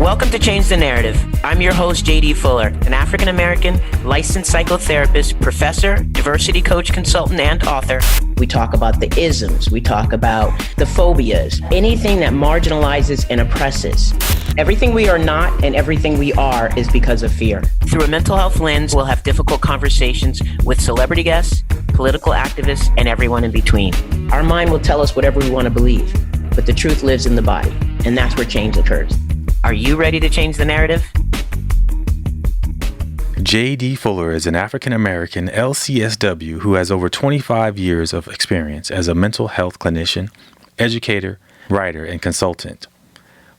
Welcome to Change the Narrative. I'm your host, Denise Fuller, an African American licensed psychotherapist, professor, diversity coach, consultant, and author. We talk about the isms. We talk about the phobias, anything that marginalizes and oppresses. Everything we are not and everything we are is because of fear. Through a mental health lens, we'll have difficult conversations with celebrity guests, political activists, and everyone in between. Our mind will tell us whatever we want to believe, but the truth lives in the body, and that's where change occurs. Are you ready to change the narrative? J.D. Fuller is an African American LCSW who has over 25 years of experience as a mental health clinician, educator, writer, and consultant.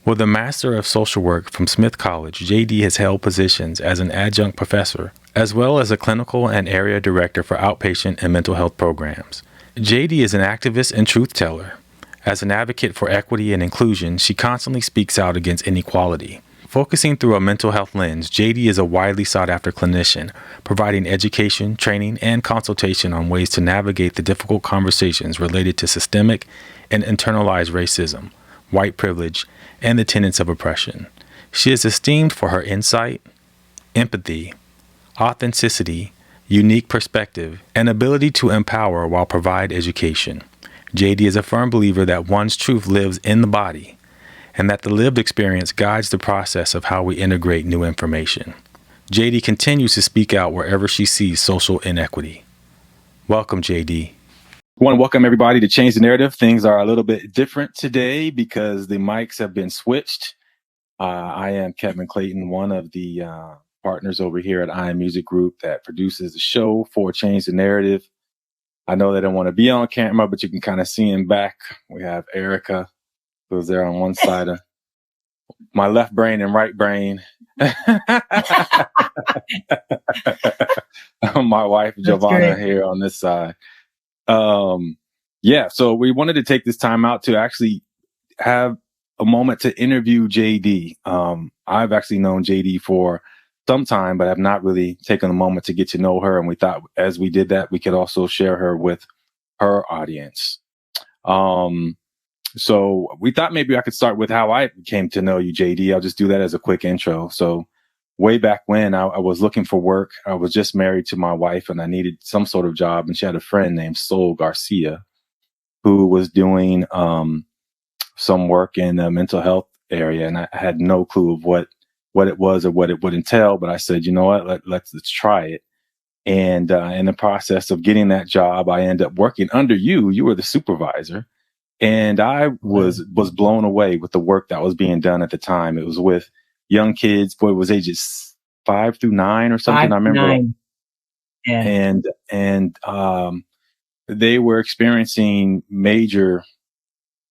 With a Master of Social Work from Smith College, J.D. has held positions as an adjunct professor, as well as a clinical and area director for outpatient and mental health programs. J.D. is an activist and truth teller. As an advocate for equity and inclusion, she constantly speaks out against inequality. Focusing through a mental health lens, J.D. is a widely sought-after clinician, providing education, training, and consultation on ways to navigate the difficult conversations related to systemic and internalized racism, white privilege, and the tenets of oppression. She is esteemed for her insight, empathy, authenticity, unique perspective, and ability to empower while provide education. J.D. is a firm believer that one's truth lives in the body, and that the lived experience guides the process of how we integrate new information. J.D. continues to speak out wherever she sees social inequity. Welcome, J.D. I want to welcome everybody to Change the Narrative. Things are a little bit different today because the mics have been switched. I am Kevin Clayton, one of the partners over here at I Am Music Group that produces the show for Change the Narrative. I know they don't want to be on camera, but you can kind of see him back. We have Erica, who's there on one side of my left brain and right brain. My wife, Giovanna, here on this side. So we wanted to take this time out to actually have a moment to interview JD. I've actually known JD for some time, but have not really taken a moment to get to know her. And we thought as we did that, we could also share her with her audience. So we thought maybe I could start with how I came to know you, JD. I'll just do that as a quick intro. So way back when I was looking for work, I was just married to my wife and I needed some sort of job. And she had a friend named Sol Garcia who was doing some work in the mental health area. And I had no clue of what it was or what it would entail. But I said, you know what, let's try it. And in the process of getting that job, I ended up working under you. You were the supervisor. And I was blown away with the work that was being done at the time. It was with young kids. Boy, it was ages 5 through 9 or something. 5 I remember. 9. Yeah. And they were experiencing major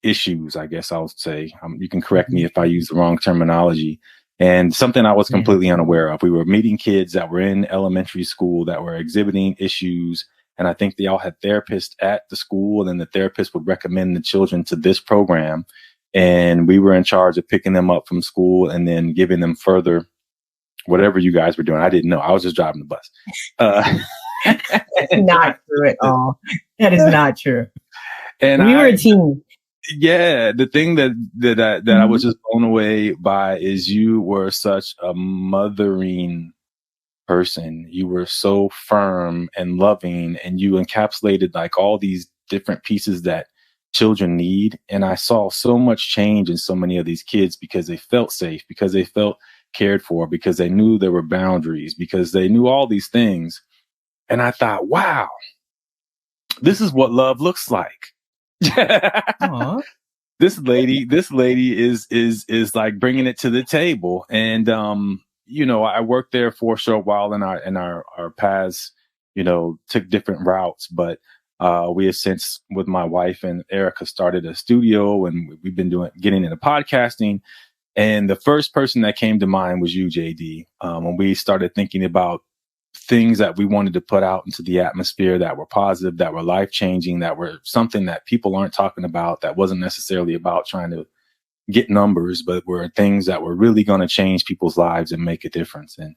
issues, I guess I would say. You can correct me if I use the wrong terminology. And something I was completely unaware of. We were meeting kids that were in elementary school that were exhibiting issues. And I think they all had therapists at the school, and the therapist would recommend the children to this program. And we were in charge of picking them up from school and then giving them further whatever you guys were doing. I didn't know. I was just driving the bus. That's not true at all. That is not true. And we were a team. Yeah, the thing that I was just blown away by is you were such a mothering person. You were so firm and loving, and you encapsulated like all these different pieces that children need. And I saw so much change in so many of these kids because they felt safe, because they felt cared for, because they knew there were boundaries, because they knew all these things. And I thought, wow, this is what love looks like. This lady is like bringing it to the table. And, I worked there for a short while, and our paths, took different routes, but, we have since, with my wife and Erica, started a studio, and we've been getting into podcasting. And the first person that came to mind was you, JD. When we started thinking about things that we wanted to put out into the atmosphere that were positive, that were life-changing, that were something that people aren't talking about, that wasn't necessarily about trying to get numbers, but were things that were really going to change people's lives and make a difference. And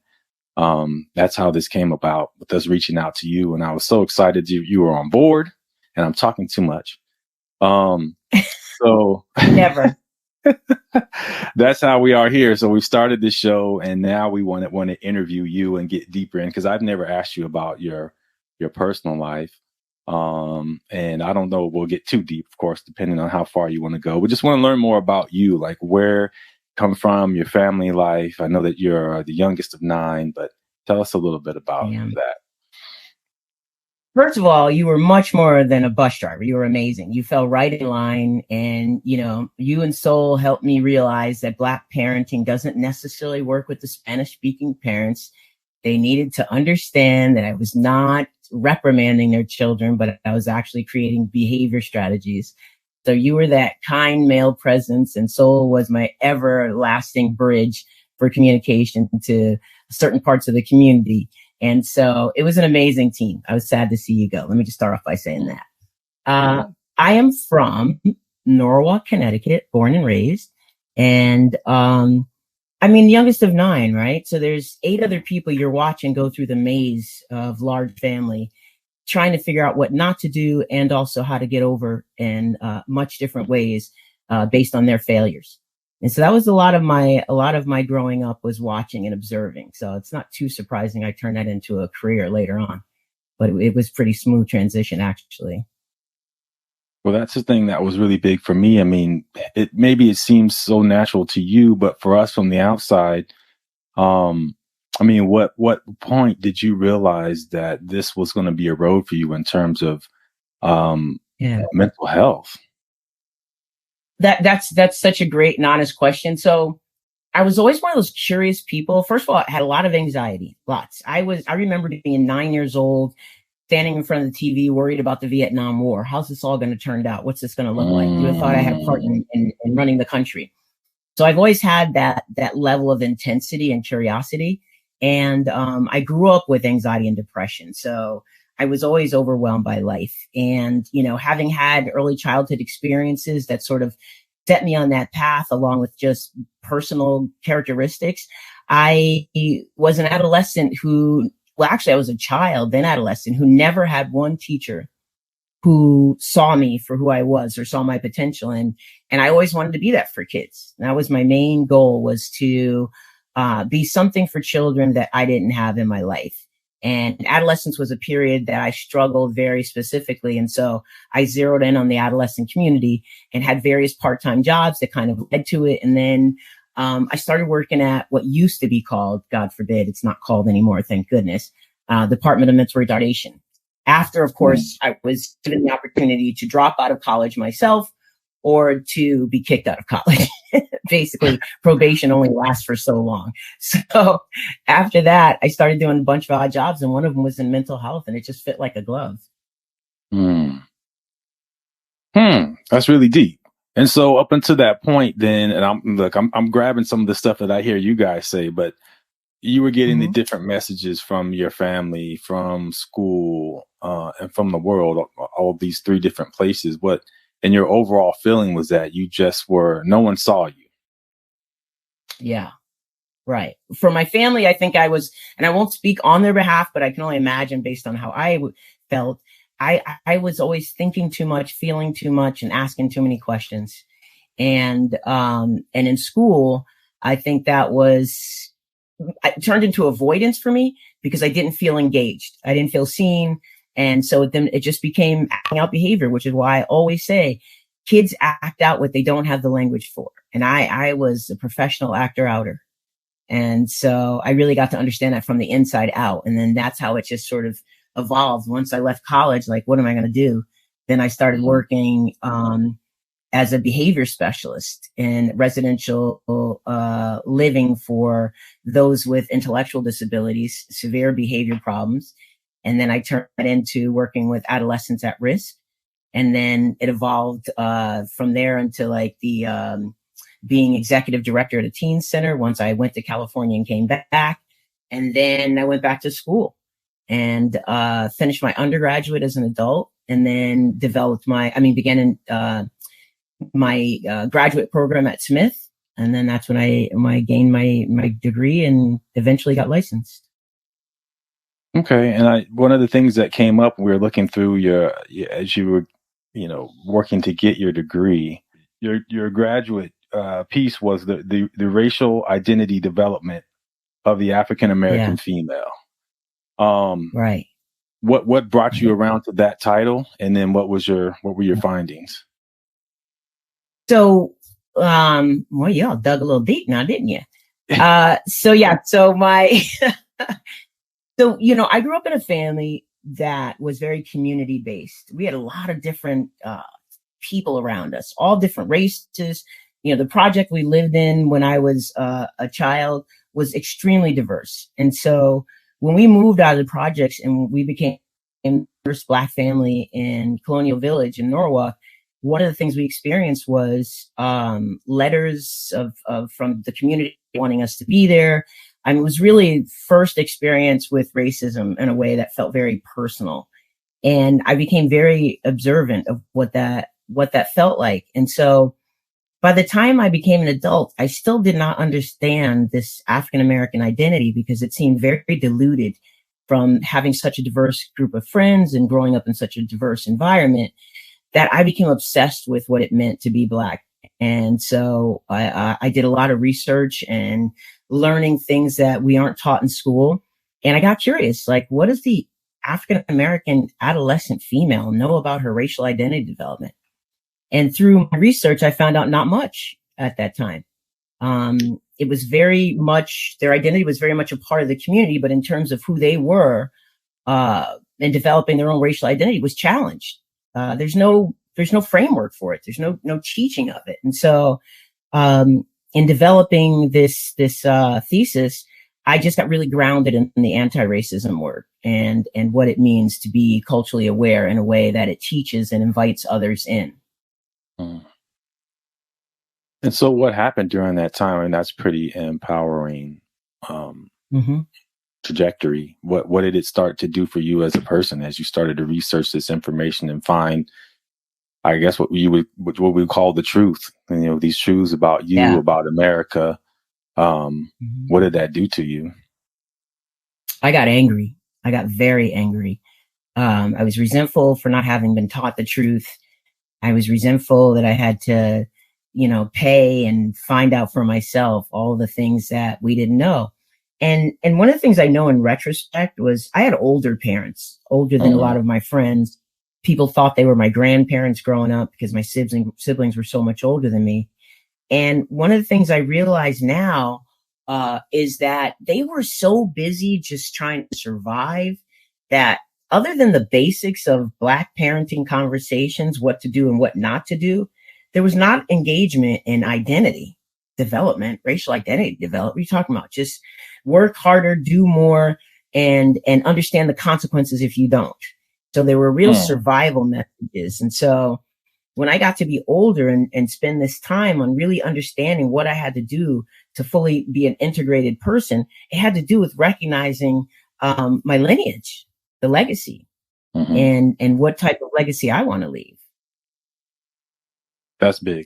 that's how this came about, with us reaching out to you. And I was so excited you were on board, and I'm talking too much. So Never. That's how we are here. So we started the show, and now we want to interview you and get deeper in, because I've never asked you about your personal life. And I don't know, we'll get too deep, of course, depending on how far you want to go. We just want to learn more about you, like where you come from, your family life. I know that you're the youngest of 9, but tell us a little bit about that. First of all, you were much more than a bus driver. You were amazing. You fell right in line. And, you know, you and Soul helped me realize that Black parenting doesn't necessarily work with the Spanish speaking parents. They needed to understand that I was not reprimanding their children, but I was actually creating behavior strategies. So you were that kind male presence, and Soul was my everlasting bridge for communication to certain parts of the community. And so it was an amazing team. I was sad to see you go. Let me just start off by saying that. I am from Norwalk, Connecticut, born and raised. And I mean, the youngest of 9, right? So there's 8 other people you're watching go through the maze of large family, trying to figure out what not to do and also how to get over in much different ways based on their failures. And so that was a lot of my growing up was watching and observing. So it's not too surprising I turned that into a career later on, but it was pretty smooth transition, actually. Well, that's the thing that was really big for me. I mean, maybe it seems so natural to you, but for us from the outside, I mean, what point did you realize that this was going to be a road for you in terms of mental health? That's such a great and honest question. So I was always one of those curious people. First of all, I had a lot of anxiety, lots. I remember being 9 years old, standing in front of the TV, worried about the Vietnam War. How's this all going to turn out? What's this going to look like? You thought I had a part in running the country. So I've always had that level of intensity and curiosity. And I grew up with anxiety and depression. So I was always overwhelmed by life. And, you know, having had early childhood experiences that sort of set me on that path, along with just personal characteristics, I was an adolescent I was a child, then adolescent, who never had one teacher who saw me for who I was or saw my potential. And I always wanted to be that for kids. That was my main goal, was to be something for children that I didn't have in my life. And adolescence was a period that I struggled very specifically. And so I zeroed in on the adolescent community and had various part-time jobs that kind of led to it. And then I started working at what used to be called, God forbid, it's not called anymore, thank goodness, Department of Mental Retardation. After, of course, I was given the opportunity to drop out of college myself or to be kicked out of college. Basically, probation only lasts for so long. So after that, I started doing a bunch of odd jobs, and one of them was in mental health, and it just fit like a glove. That's really deep. And so up until that point, then, and I'm grabbing some of the stuff that I hear you guys say, but you were getting the different messages from your family, from school, and from the world, all of these 3 different places. And your overall feeling was that you just no one saw you. Yeah, right. For my family, I think I was, and I won't speak on their behalf, but I can only imagine based on how I felt. I was always thinking too much, feeling too much, and asking too many questions. And in school, I think it turned into avoidance for me because I didn't feel engaged. I didn't feel seen. And so then it just became acting out behavior, which is why I always say kids act out what they don't have the language for. And I was a professional actor-outer. And so I really got to understand that from the inside out. And then that's how it just sort of evolved. Once I left college, like, what am I going to do? Then I started working as a behavior specialist in residential living for those with intellectual disabilities, severe behavior problems. And then I turned that into working with adolescents at risk. And then it evolved from there into like the being executive director at a teen center once I went to California and came back. And then I went back to school and finished my undergraduate as an adult, and then began my graduate program at Smith. And then that's when I gained my degree and eventually got licensed. Okay. And one of the things that came up, we were looking through as you were, working to get your degree, your graduate piece was the racial identity development of the African American female. Right. What brought you around to that title, and then what were your findings? So, well, y'all dug a little deep now, didn't you? So I grew up in a family that was very community based. We had a lot of different people around us, all different races. The project we lived in when I was a child was extremely diverse. And so when we moved out of the projects and we became the first Black family in Colonial Village in Norwalk, one of the things we experienced was letters from the community wanting us to be there. And it was really first experience with racism in a way that felt very personal. And I became very observant of what that felt like. And so by the time I became an adult, I still did not understand this African American identity because it seemed very diluted from having such a diverse group of friends and growing up in such a diverse environment, that I became obsessed with what it meant to be Black. And so I did a lot of research and learning things that we aren't taught in school. And I got curious, like, what does the African American adolescent female know about her racial identity development? And through my research, I found out not much at that time. It was very much, their identity was very much a part of the community, but in terms of who they were and developing their own racial identity was challenged. There's no framework for it. There's no teaching of it. And so in developing this thesis, I just got really grounded in the anti-racism work and what it means to be culturally aware in a way that it teaches and invites others in. And so what happened during that time? And that's pretty empowering trajectory. What did it start to do for you as a person as you started to research this information and find, I guess, what we would call the truth? And, these truths about you, about America. What did that do to you? I got angry. I got very angry. I was resentful for not having been taught the truth. I was resentful that I had to, pay and find out for myself all the things that we didn't know. And one of the things I know in retrospect was I had older parents, older than a lot of my friends. People thought they were my grandparents growing up because my siblings were so much older than me. And one of the things I realize now is that they were so busy just trying to survive that other than the basics of Black parenting conversations, what to do and what not to do, there was not engagement in identity development, racial identity development. What are you talking about? Just work harder, do more, and understand the consequences if you don't. So there were real survival messages. And so when I got to be older and spend this time on really understanding what I had to do to fully be an integrated person, it had to do with recognizing my lineage, the legacy, and what type of legacy I want to leave. That's big.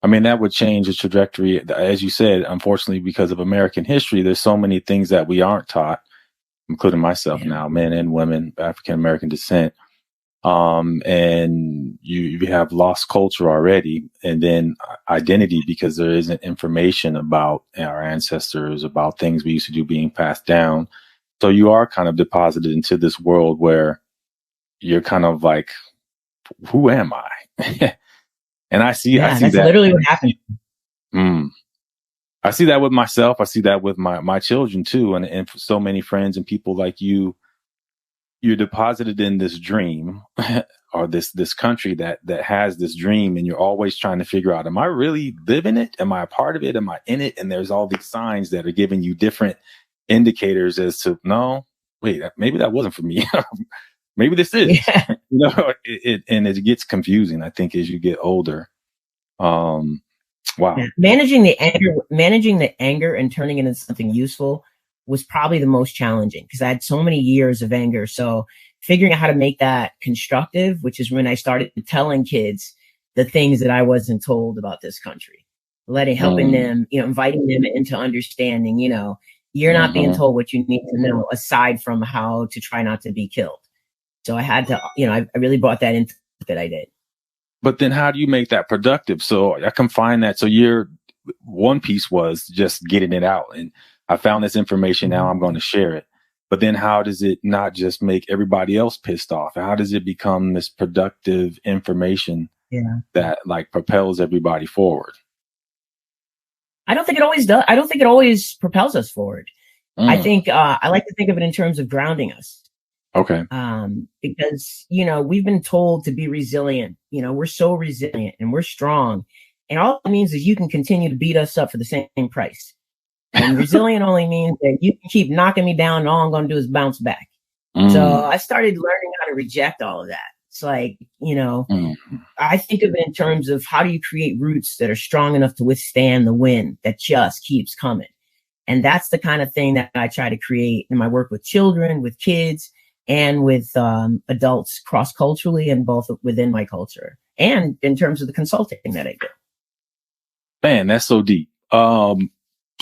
I mean, that would change the trajectory. As you said, unfortunately, because of American history, there's so many things that we aren't taught, including myself now, men and women, African American descent. And you have lost culture already, and then identity, because there isn't information about our ancestors, about things we used to do being passed down. So you are kind of deposited into this world where you're kind of like, who am I? And I see that's that literally what happened. I see that with myself. I see that with my children too. And for so many friends and people like you, you're deposited in this dream or this country that has this dream, and you're always trying to figure out, am I really living it? Am I a part of it? Am I in it? And there's all these signs that are giving you different indicators as to, no, wait, maybe that wasn't for me. Maybe this is, and it gets confusing, I think, as you get older. Wow. Yeah. Managing the anger and turning it into something useful was probably the most challenging because I had so many years of anger. So figuring out how to make that constructive, which is when I started telling kids the things that I wasn't told about this country, helping them, inviting them into understanding, you're not being told what you need to know aside from how to try not to be killed. So I had to, I really brought that into that I did. but then how do you make that productive? So I can find that. So your one piece was just getting it out, and I found this information. Now I'm going to share it. But then how does it not just make everybody else pissed off? How does it become this productive information that like propels everybody forward? I don't think it always does. I don't think it always propels us forward. I think I like to think of it in terms of grounding us. Okay. Because, we've been told to be resilient. We're so resilient and we're strong. And all it means is you can continue to beat us up for the same price. And resilient only means that you can keep knocking me down and all I'm going to do is bounce back. So I started learning how to reject all of that. It's like, I think of it in terms of how do you create roots that are strong enough to withstand the wind that just keeps coming. And that's the kind of thing that I try to create in my work with children, with kids, and with adults cross-culturally and both within my culture and in terms of the consulting that I do. Man, that's so deep.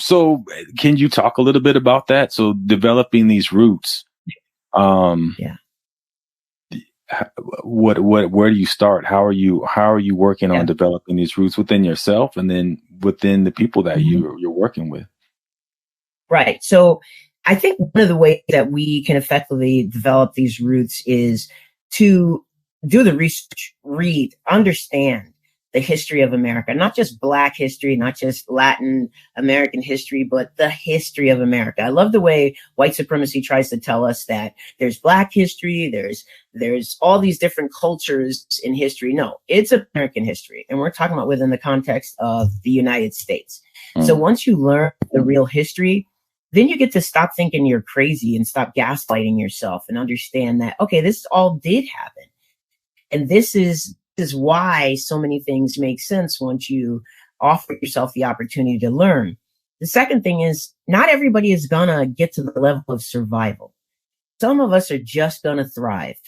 So can you talk a little bit about that? So developing these roots, where do you start? How are you working on developing these roots within yourself and then within the people that you're working with? Right. So I think one of the ways that we can effectively develop these roots is to do the research, read, understand the history of America, not just Black history, not just Latin American history, but the history of America. I love the way white supremacy tries to tell us that there's Black history, there's all these different cultures in history. No, it's American history. And we're talking about within the context of the United States. So once you learn the real history, then you get to stop thinking you're crazy and stop gaslighting yourself and understand that, okay, this all did happen. And this is why so many things make sense once you offer yourself the opportunity to learn. The second thing is not everybody is going to get to the level of survival. Some of us are just going to thrive.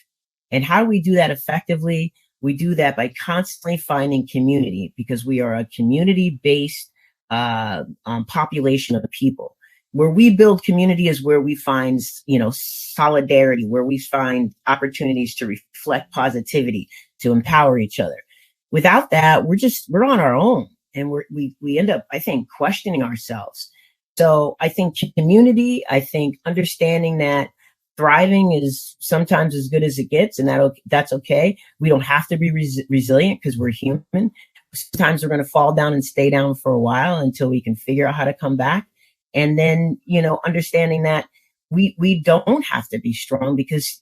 And how do we do that effectively? We do that by constantly finding community because we are a community-based population of people. Where we build community is where we find, solidarity, where we find opportunities to reflect positivity, to empower each other. Without that, we're on our own and we end up, I think, questioning ourselves. So I think community, I think understanding that thriving is sometimes as good as it gets and that's okay. We don't have to be resilient because we're human. Sometimes we're going to fall down and stay down for a while until we can figure out how to come back. And then, understanding that we don't have to be strong because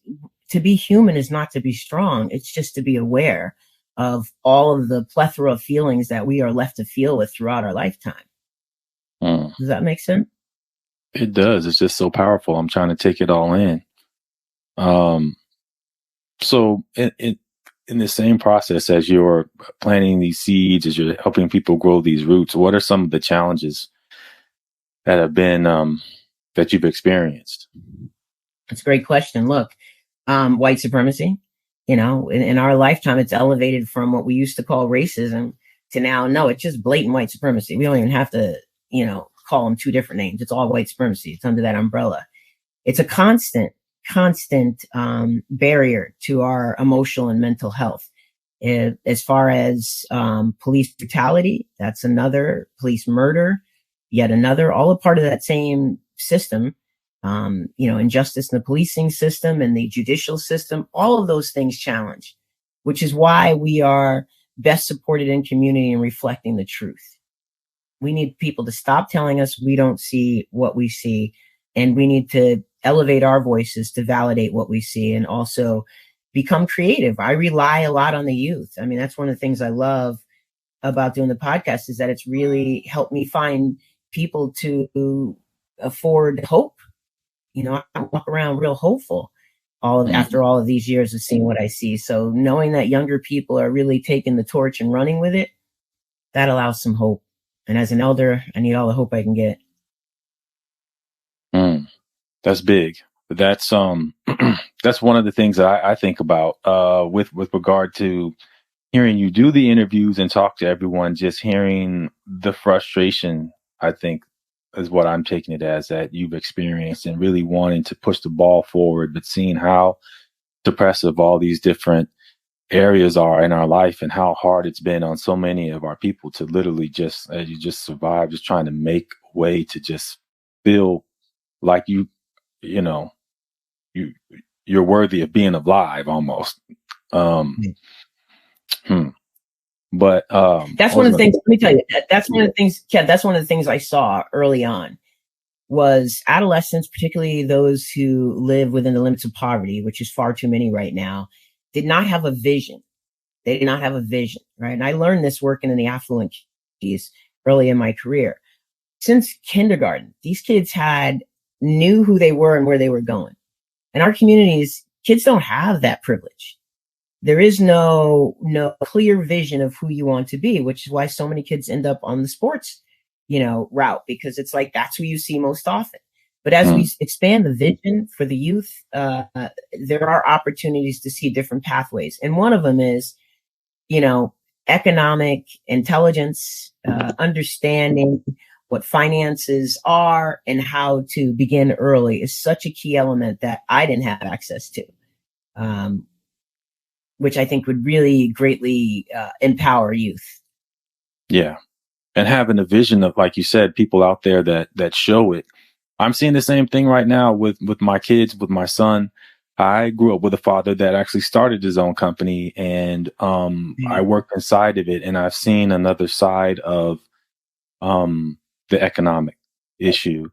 to be human is not to be strong. It's just to be aware of all of the plethora of feelings that we are left to feel with throughout our lifetime. Does that make sense? It does. It's just so powerful. I'm trying to take it all in. So in the same process as you're planting these seeds, as you're helping people grow these roots, what are some of the challenges that have been that you've experienced? That's a great question. Look, white supremacy, in our lifetime, it's elevated from what we used to call racism to now, no, it's just blatant white supremacy. We don't even have to, call them two different names. It's all white supremacy. It's under that umbrella. It's a constant barrier to our emotional and mental health. As far as police brutality, that's another, police murder, yet another, all a part of that same system, injustice in the policing system and the judicial system, all of those things challenge, which is why we are best supported in community and reflecting the truth. We need people to stop telling us we don't see what we see, and we need to elevate our voices to validate what we see and also become creative. I rely a lot on the youth. I mean, that's one of the things I love about doing the podcast is that it's really helped me find people to afford hope. I walk around real hopeful after all of these years of seeing what I see. So knowing that younger people are really taking the torch and running with it, that allows some hope. And as an elder, I need all the hope I can get. That's big. That's that's one of the things that I think about with regard to hearing you do the interviews and talk to everyone. Just hearing the frustration, I think, is what I'm taking it as, that you've experienced and really wanting to push the ball forward, but seeing how suppressive all these different areas are in our life and how hard it's been on so many of our people to literally just, as you just survive, just trying to make a way to just feel like you know, you you're worthy of being alive almost. Um, hmm. But That's one of the things. Let me tell you, that's one of the things, Ken. That's one of the things I saw early on was adolescents, particularly those who live within the limits of poverty, which is far too many right now, did not have a vision. They did not have a vision, right? And I learned this working in the affluent communities early in my career. Since kindergarten, these kids knew who they were and where they were going. In our communities, kids don't have that privilege. There is no clear vision of who you want to be, which is why so many kids end up on the sports, route, because it's like that's who you see most often. But as we expand the vision for the youth, there are opportunities to see different pathways. And one of them is, economic intelligence, understanding what finances are and how to begin early is such a key element that I didn't have access to. Which I think would really greatly empower youth. Yeah. And having a vision of, like you said, people out there that show it. I'm seeing the same thing right now with my kids, with my son. I grew up with a father that actually started his own company, and I worked inside of it, and I've seen another side of the economic issue.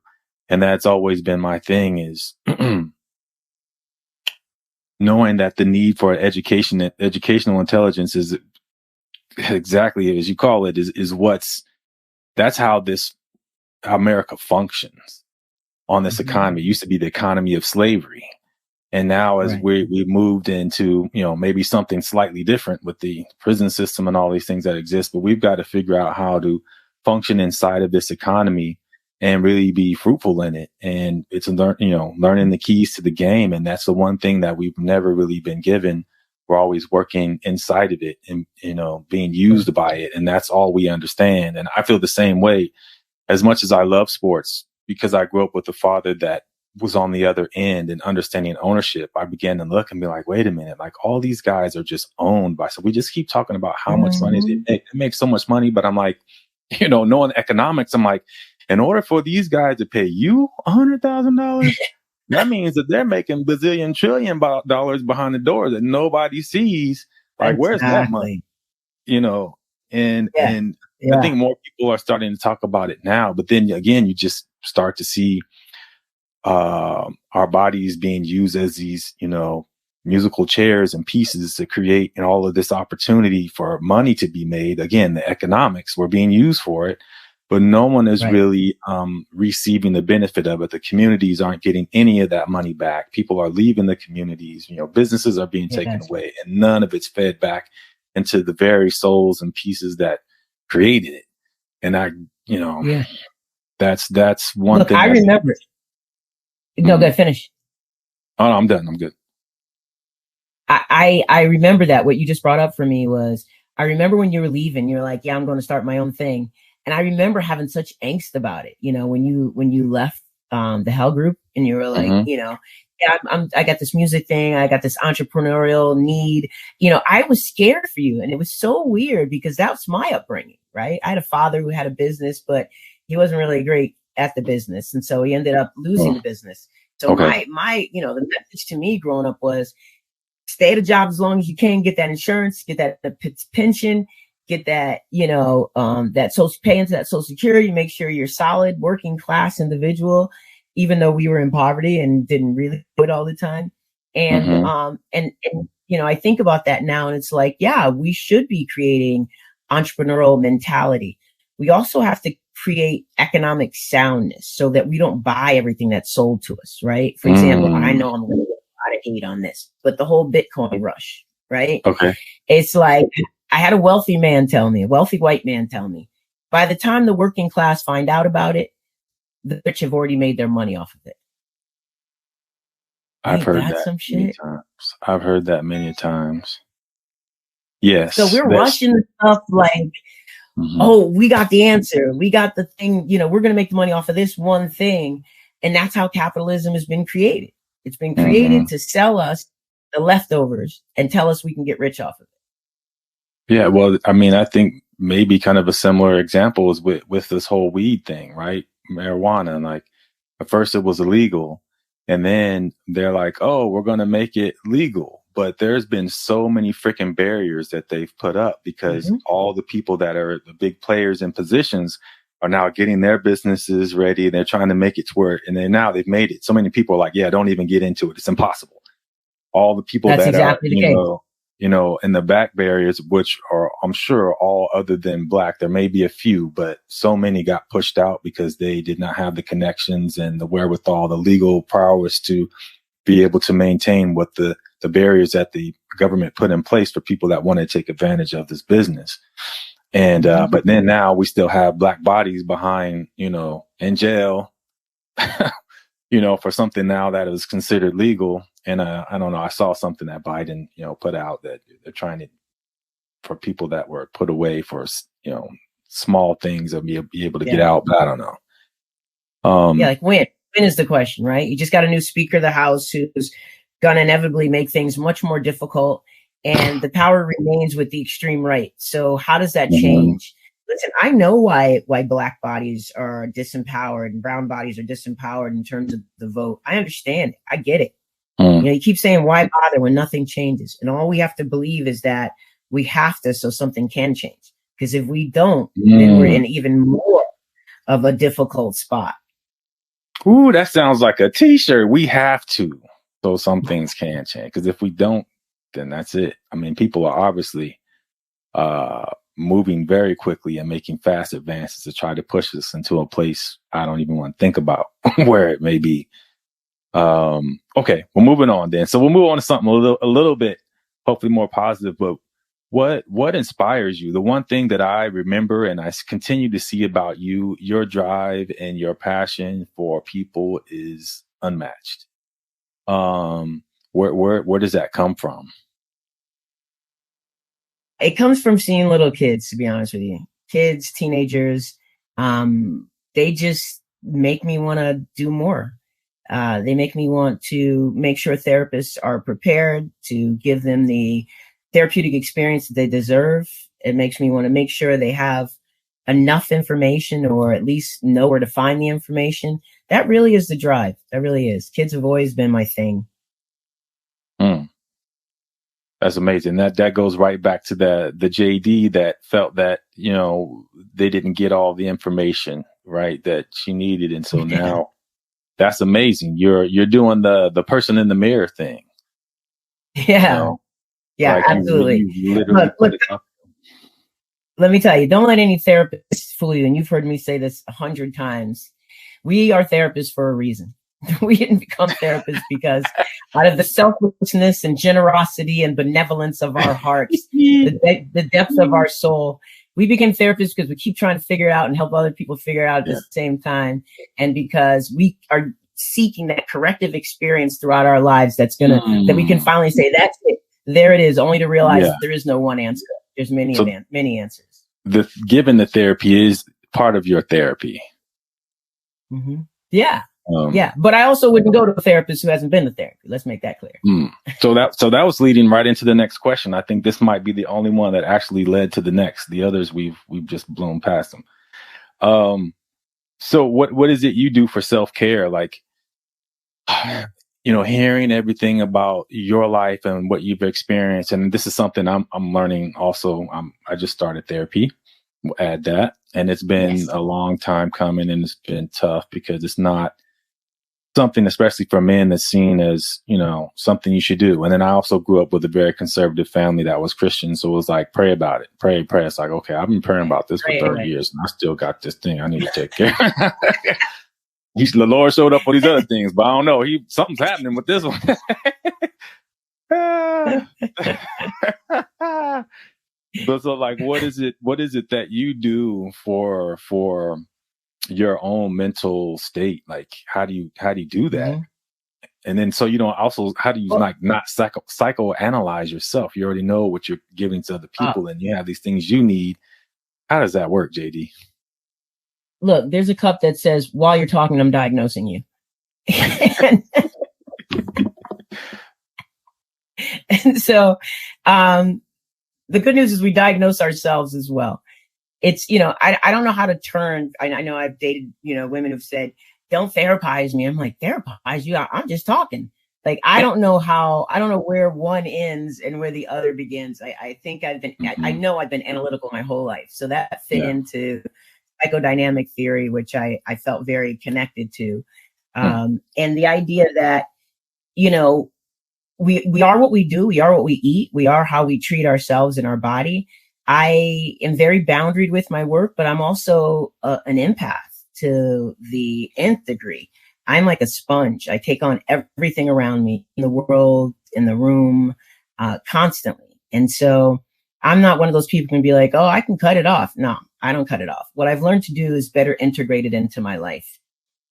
And that's always been my thing is knowing that the need for educational intelligence is exactly as you call it, that's how America functions on this economy. It used to be the economy of slavery. And now as we moved into, maybe something slightly different with the prison system and all these things that exist, but we've got to figure out how to function inside of this economy and really be fruitful in it. And it's learning the keys to the game. And that's the one thing that we've never really been given. We're always working inside of it and, being used by it. And that's all we understand. And I feel the same way. As much as I love sports, because I grew up with a father that was on the other end and understanding ownership, I began to look and be like, wait a minute, like all these guys are just owned by, so we just keep talking about how much money they make. They make so much money, but I'm like, knowing economics, I'm like, in order for these guys to pay you $100,000, that means that they're making bazillion trillion dollars behind the door that nobody sees. Like, where's that money? And I think more people are starting to talk about it now, but then again, you just start to see our bodies being used as these, musical chairs and pieces to create and all of this opportunity for money to be made. Again, the economics were being used for it, but no one is really receiving the benefit of it. The communities aren't getting any of that money back. People are leaving the communities, businesses are being taken away, and none of it's fed back into the very souls and pieces that created it. And that's one thing. I remember. No, go finish. Oh, no, I'm done. I'm good. I remember that. What you just brought up for me was, I remember when you were leaving, you're like, yeah, I'm going to start my own thing. And I remember having such angst about it. When you left the Hell Group and you were like, I got this music thing. I got this entrepreneurial need. I was scared for you. And it was so weird because that's my upbringing, right? I had a father who had a business, but he wasn't really great at the business. And so he ended up losing the business. So the message to me growing up was stay at a job as long as you can, get that insurance, get that pension, get that, that social pay into that Social Security, make sure you're solid working class individual, even though we were in poverty and didn't really do it all the time. And, I think about that now and it's like, yeah, we should be creating entrepreneurial mentality. We also have to create economic soundness so that we don't buy everything that's sold to us, right? For example, I know I'm going to get a lot of hate on this, but the whole Bitcoin rush, right? Okay. It's like, I had a wealthy white man tell me, by the time the working class find out about it, the rich have already made their money off of it. I've heard that some shit. Times. I've heard that many times. Yes. So we're rushing the stuff like, oh, we got the answer. We got the thing, we're going to make the money off of this one thing. And that's how capitalism has been created. It's been created to sell us the leftovers and tell us we can get rich off of it. Yeah, well, I mean, I think maybe kind of a similar example is with this whole weed thing, right? Marijuana. And like at first it was illegal, and then they're like, oh, we're going to make it legal. But there's been so many freaking barriers that they've put up because all the people that are the big players in positions are now getting their businesses ready. They're trying to make it to where, and then now they've made it. So many people are like, yeah, don't even get into it. It's impossible. All the people That's that exactly are, the case. you know, in the back barriers, which are, I'm sure, all other than Black. There may be a few, but so many got pushed out because they did not have the connections and the wherewithal, the legal prowess to be able to maintain what the barriers that the government put in place for people that want to take advantage of this business. And, but then now we still have Black bodies behind, you know, in jail, you know, for something now that is considered legal. And, I don't know, I saw something that Biden, you know, put out that they're trying to, for people that were put away for, you know, small things and be able to get out, but I don't know. Yeah, like when is the question, right? You just got a new Speaker of the House who's going to inevitably make things much more difficult, and the power remains with the extreme right. So how does that change? Listen, I know why Black bodies are disempowered and brown bodies are disempowered in terms of the vote. I understand it. I get it. You know, you keep saying, why bother when nothing changes? And all we have to believe is that we have to, so something can change. Because if we don't, then we're in even more of a difficult spot. Ooh, that sounds like a t-shirt. We have to, so some things can change. Because if we don't, then that's it. I mean, people are obviously moving very quickly and making fast advances to try to push us into a place I don't even want to think about where it may be. Okay, we're moving on then. So we'll move on to something a little bit, hopefully more positive. But what inspires you? The one thing that I remember and I continue to see about you, your drive and your passion for people is unmatched. Where does that come from? It comes from seeing little kids, to be honest with you. Kids, teenagers, they just make me want to do more. They make me want to make sure therapists are prepared to give them the therapeutic experience that they deserve. It makes me want to make sure they have enough information or at least know where to find the information. That really is the drive. That really is. Kids have always been my thing. That's amazing. That goes right back to the JD that felt that, you know, they didn't get all the information, right, that she needed. And so now that's amazing. You're doing the person in the mirror thing. Yeah. You know? Yeah, like absolutely. You literally look, let me tell you, don't let any therapist fool you. And you've heard me say this 100 times. We are therapists for a reason. We didn't become therapists because out of the selflessness and generosity and benevolence of our hearts, the depth of our soul, we became therapists because we keep trying to figure it out and help other people figure it out at the same time. And because we are seeking that corrective experience throughout our lives that we can finally say, that's it. There it is, only to realize that there is no one answer. There's many answers. Given the therapy is part of your therapy. Yeah. But I also wouldn't go to a therapist who hasn't been to therapy. Let's make that clear. So that was leading right into the next question. I think this might be the only one that actually led to the next. The others we've just blown past them. So what is it you do for self-care? Like, you know, hearing everything about your life and what you've experienced, and this is something I'm learning also. I just started therapy. We'll add that, and it's been a long time coming, and it's been tough because it's not something, especially for men, that's seen as, you know, something you should do. And then I also grew up with a very conservative family that was Christian. So it was like, pray about it. Pray. It's like, okay, I've been praying about this for 30 years and I still got this thing I need to take care of. The Lord showed up for these other things, but I don't know. Something's happening with this one. But so like, what is it that you do for your own mental state? Like, how do you do that? And then, so, you know, also, how do you not psychoanalyze yourself? You already know what you're giving to other people and you have these things you need. How does that work, JD? Look, there's a cup that says, while you're talking, I'm diagnosing you. And so, the good news is we diagnose ourselves as well. It's, I don't know how to turn. I know I've dated, women who've said, don't therapize me. I'm like, therapize you? I'm just talking. Like, I don't know where one ends and where the other begins. I think I know I've been analytical my whole life. So that fit into psychodynamic theory, which I felt very connected to. And the idea that, we are what we do. We are what we eat. We are how we treat ourselves and our body. I am very boundaried with my work, but I'm also an empath to the nth degree. I'm like a sponge. I take on everything around me in the world, in the room, constantly. And so I'm not one of those people who can be like, oh, I can cut it off. No, I don't cut it off. What I've learned to do is better integrate it into my life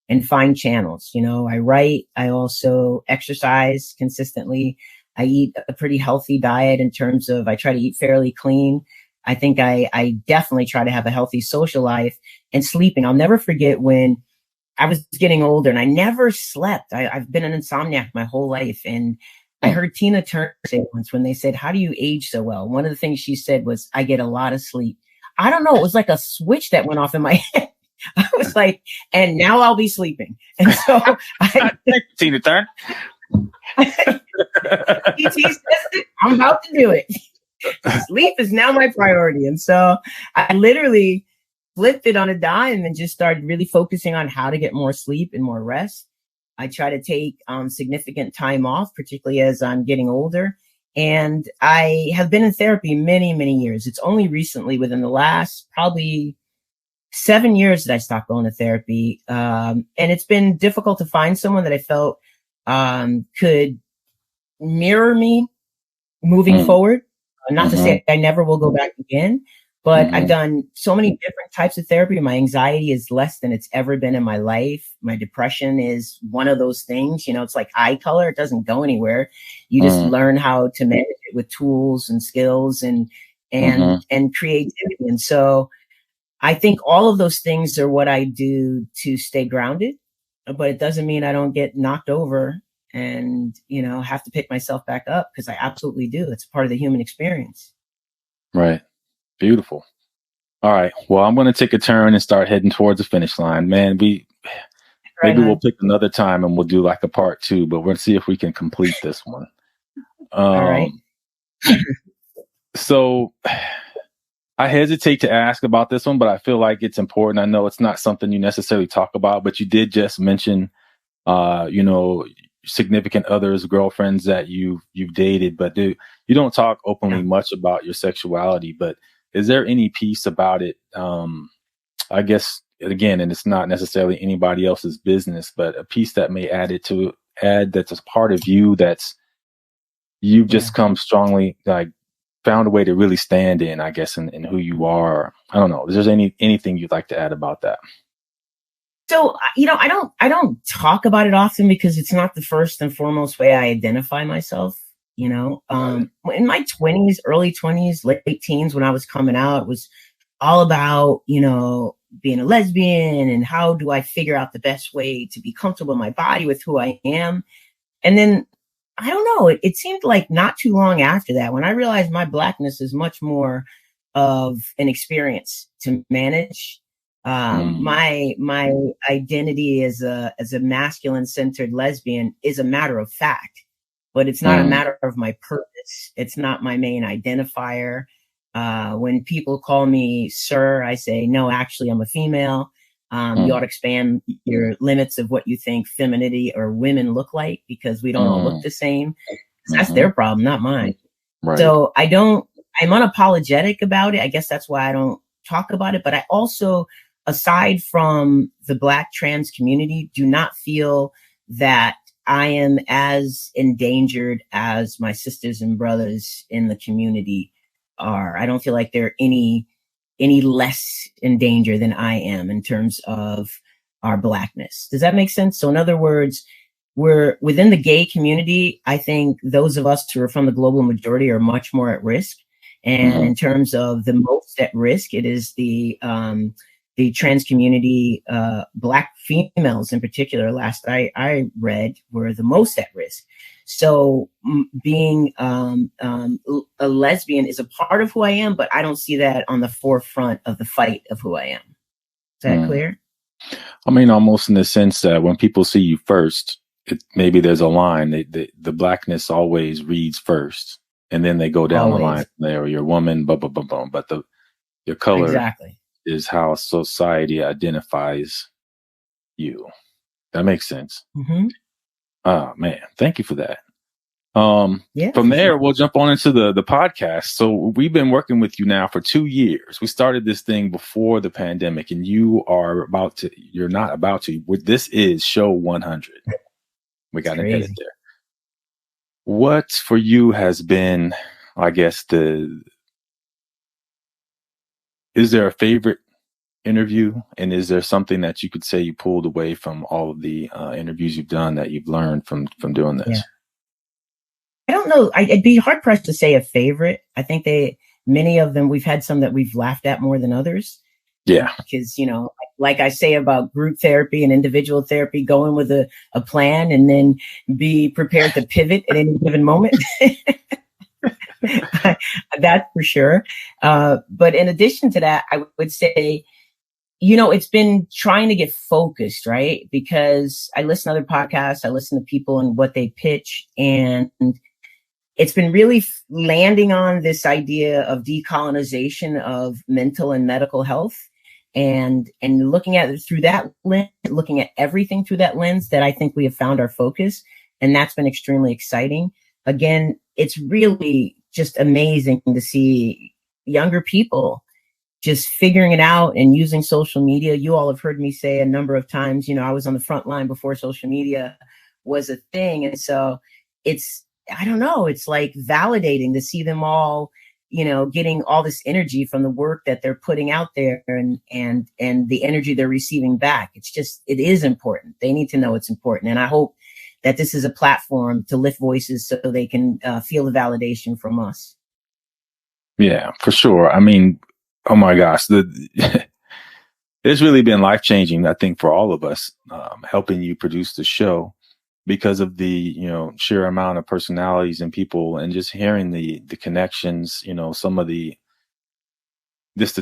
and find channels. I write. I also exercise consistently. I eat a pretty healthy diet in terms of I try to eat fairly clean. I think I definitely try to have a healthy social life and sleeping. I'll never forget when I was getting older and I never slept. I've been an insomniac my whole life. And I heard Tina Turner say once when they said, how do you age so well? One of the things she said was, I get a lot of sleep. I don't know. It was like a switch that went off in my head. I was like, and now I'll be sleeping. And so Tina Turner. I'm about to do it. Sleep is now my priority. And so I literally flipped it on a dime and just started really focusing on how to get more sleep and more rest. I try to take significant time off, particularly as I'm getting older. And I have been in therapy many, many years. It's only recently, within the last probably 7 years, that I stopped going to therapy. And it's been difficult to find someone that I felt could mirror me moving forward. Not to say I never will go back again, but I've done so many different types of therapy. My anxiety is less than it's ever been in my life. My depression is one of those things. It's like eye color. It doesn't go anywhere. You just learn how to manage it with tools and skills and creativity. And so I think all of those things are what I do to stay grounded, but it doesn't mean I don't get knocked over and, have to pick myself back up, because I absolutely do. It's part of the human experience. Right. Beautiful. All right. Well, I'm going to take a turn and start heading towards the finish line, man. Maybe we'll pick another time and we'll do like a part 2, but we're going to see if we can complete this one. All right. So I hesitate to ask about this one, but I feel like it's important. I know it's not something you necessarily talk about, but you did just mention, significant others, girlfriends that you've dated, but you don't talk openly much about your sexuality. But is there any piece about it? I guess again, and it's not necessarily anybody else's business, but a piece that may add that's a part of you you've just come strongly, like found a way to really stand in, I guess, in who you are. I don't know. Is there anything you'd like to add about that? So, I don't talk about it often because it's not the first and foremost way I identify myself. In my 20s, early 20s, late teens, when I was coming out, it was all about, being a lesbian and how do I figure out the best way to be comfortable in my body with who I am. And then, I don't know, it seemed like not too long after that, when I realized my Blackness is much more of an experience to manage. My identity as a masculine centered lesbian is a matter of fact, but it's not a matter of my purpose. It's not my main identifier. When people call me sir, I say, no, actually I'm a female. You ought to expand your limits of what you think femininity or women look like, because we don't all look the same. That's their problem, not mine. Right. So I'm unapologetic about it. I guess that's why I don't talk about it. But I also, aside from the Black trans community, do not feel that I am as endangered as my sisters and brothers in the community are. I don't feel like they're any less in danger than I am in terms of our Blackness. Does that make sense? So in other words, we're within the gay community. I think those of us who are from the global majority are much more at risk. And in terms of the most at risk, it is the trans community, Black females in particular, last I read, were the most at risk. So being a lesbian is a part of who I am, but I don't see that on the forefront of the fight of who I am. Is that clear? I mean, almost in the sense that when people see you first, maybe there's a line. The blackness always reads first, and then they go down the line there. You're a woman, blah, blah, blah, blah. But your color is how society identifies you. That makes sense. Oh, man. Thank you for that. From there, we'll jump on into the podcast. So we've been working with you now for 2 years. We started this thing before the pandemic, and you're not about to. This is show 100. We got an edit there. What for you has been, I guess, is there a favorite interview? And is there something that you could say you pulled away from all of the interviews you've done that you've learned from doing this? Yeah. I don't know. I'd be hard pressed to say a favorite. I think many of them, we've had some that we've laughed at more than others. Yeah. Because, like I say about group therapy and individual therapy, going with a plan and then be prepared to pivot at any given moment. That's for sure. But in addition to that, I would say, it's been trying to get focused, right? Because I listen to other podcasts, I listen to people and what they pitch, and it's been really landing on this idea of decolonization of mental and medical health, and looking at it through that lens, looking at everything through that lens, that I think we have found our focus. And that's been extremely exciting. Again, it's really just amazing to see younger people just figuring it out and using social media. You all have heard me say a number of times, I was on the front line before social media was a thing. And so I don't know, it's like validating to see them all, getting all this energy from the work that they're putting out there and the energy they're receiving back. It is important. They need to know it's important. And I hope that this is a platform to lift voices so they can feel the validation from us. Yeah, for sure. I mean, oh my gosh, it's really been life-changing, I think, for all of us, helping you produce the show because of the, sheer amount of personalities and people, and just hearing the connections, some of the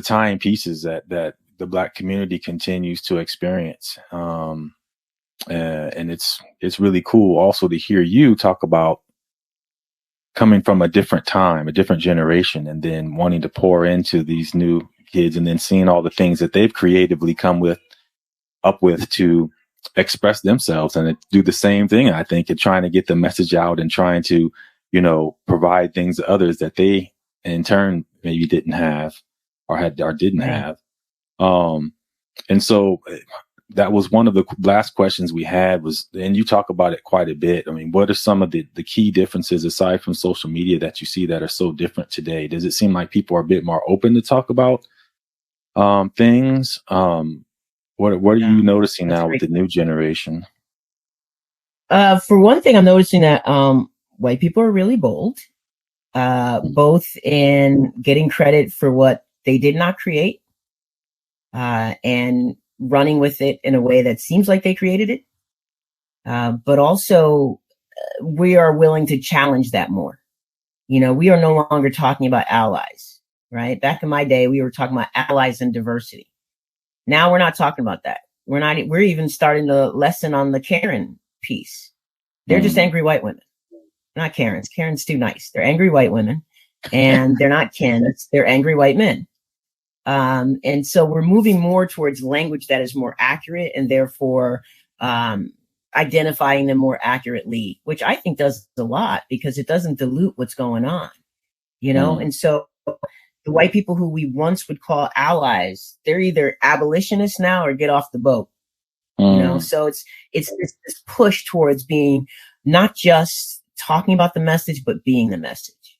tying pieces that the Black community continues to experience. And it's really cool also to hear you talk about coming from a different time, a different generation, and then wanting to pour into these new kids, and then seeing all the things that they've creatively come up with to express themselves and do the same thing. I think, and trying to get the message out and trying to, provide things to others that they in turn maybe didn't have or didn't have. And so that was one of the last questions we had and you talk about it quite a bit. I mean, what are some of the key differences aside from social media that you see that are so different today? Does it seem like people are a bit more open to talk about things? What are you noticing now with the new generation? For one thing, I'm noticing that white people are really bold, both in getting credit for what they did not create, and running with it in a way that seems like they created it. But also, we are willing to challenge that more. We are no longer talking about allies, right? Back in my day, we were talking about allies and diversity. Now we're not talking about that. We're even starting to lessen on the Karen piece. They're just angry white women, not Karens. Karen's too nice. They're angry white women, and they're not Kens. They're angry white men. And so we're moving more towards language that is more accurate, and therefore identifying them more accurately, which I think does a lot because it doesn't dilute what's going on, And so the white people who we once would call allies, they're either abolitionists now or get off the boat, So it's this push towards being not just talking about the message, but being the message,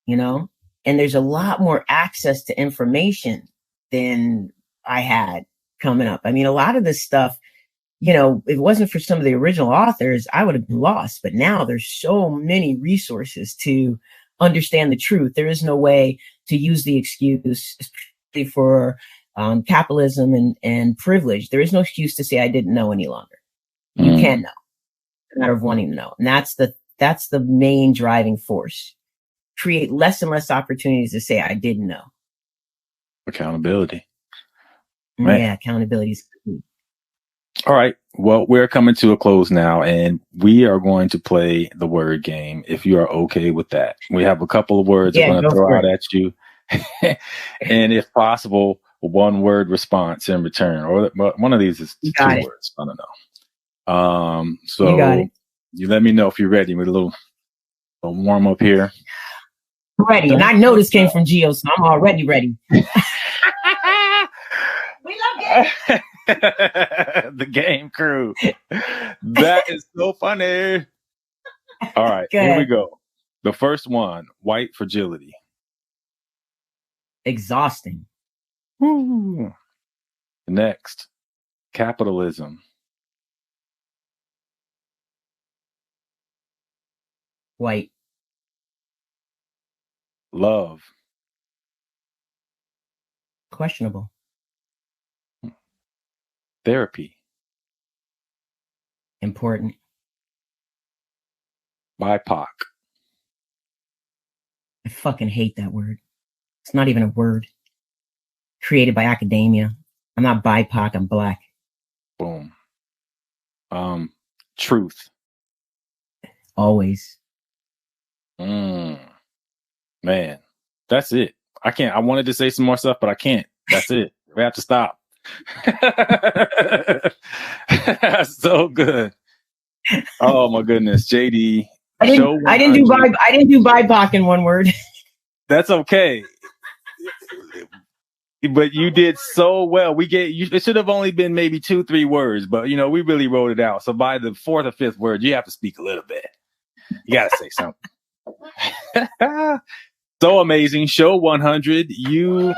And there's a lot more access to information than I had coming up. I mean, a lot of this stuff, if it wasn't for some of the original authors, I would have been lost. But now there's so many resources to understand the truth. There is no way to use the excuse, especially for capitalism and privilege. There is no excuse to say I didn't know any longer. You can know, it's a matter of wanting to know. And that's That's the main driving force. Create less and less opportunities to say, I didn't know. Accountability. Man. Yeah, accountability is key. All right. Well, we're coming to a close now, and we are going to play the word game, if you are okay with that. We have a couple of words we're going to throw out at you. And if possible, one word response in return. Or one of these is two words. I don't know. So you let me know if you're ready with a little warm up here. Ready. And I know this came from Gio, so I'm already ready. We love it. The game crew. That is so funny. All right, here we go. The first one, white fragility. Exhausting. Woo. Next, capitalism. White. Love. Questionable. Therapy. Important. BIPOC. I fucking hate that word. It's not even a word. Created by academia. I'm not BIPOC, I'm Black. Boom. Truth. Always. Man, that's it. I wanted to say some more stuff, but I can't. That's it. We have to stop. So good. Oh my goodness, JD. I didn't do BIPOC in one word. That's okay. But you did so well. It should have only been maybe 2-3 words, but we really wrote it out. So by the 4th or 5th word, you have to speak a little bit. You gotta say something. So amazing. Show 100. You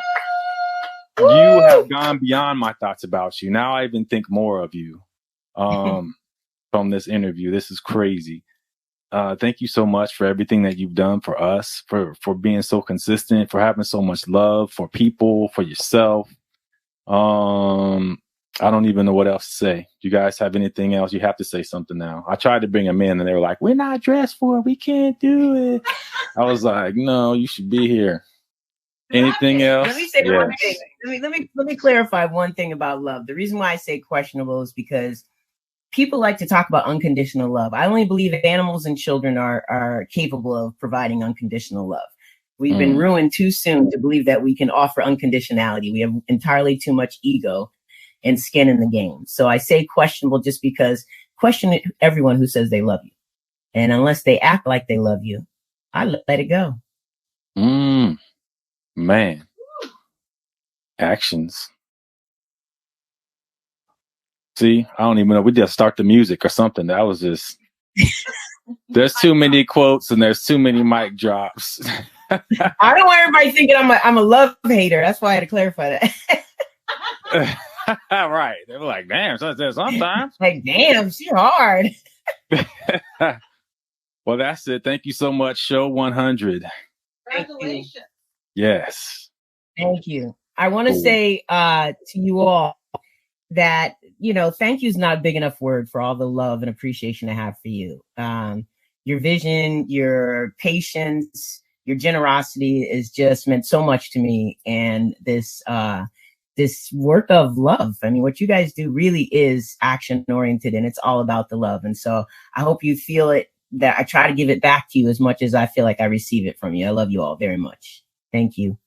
have gone beyond my thoughts about you. Now I even think more of you from this interview. This is crazy. Thank you so much for everything that you've done for us, for being so consistent, for having so much love for people, for yourself. I don't even know what else to say. Do you guys have anything else? You have to say something now. I tried to bring them in and they were like, we're not dressed for it. We can't do it. I was like, no, you should be here. Anything else? Let me say one thing. Let me clarify one thing about love. The reason why I say questionable is because people like to talk about unconditional love. I only believe animals and children are capable of providing unconditional love. We've been ruined too soon to believe that we can offer unconditionality. We have entirely too much ego and skin in the game. So I say questionable just because question everyone who says they love you. And unless they act like they love you, I let it go. Man. Actions. See, I don't even know. We just start the music or something. That was just... There's too many quotes and there's too many mic drops. I don't want everybody thinking I'm a love hater. That's why I had to clarify that. Right. They were like, damn, sometimes. Like, damn, she's hard. Well, that's it. Thank you so much. Show 100. Congratulations. Yes. Thank you. I want to say to you all that, thank you is not a big enough word for all the love and appreciation I have for you. Your vision, your patience, your generosity is just meant so much to me. And this work of love. I mean, what you guys do really is action oriented and it's all about the love. And so I hope you feel it, that I try to give it back to you as much as I feel like I receive it from you. I love you all very much. Thank you.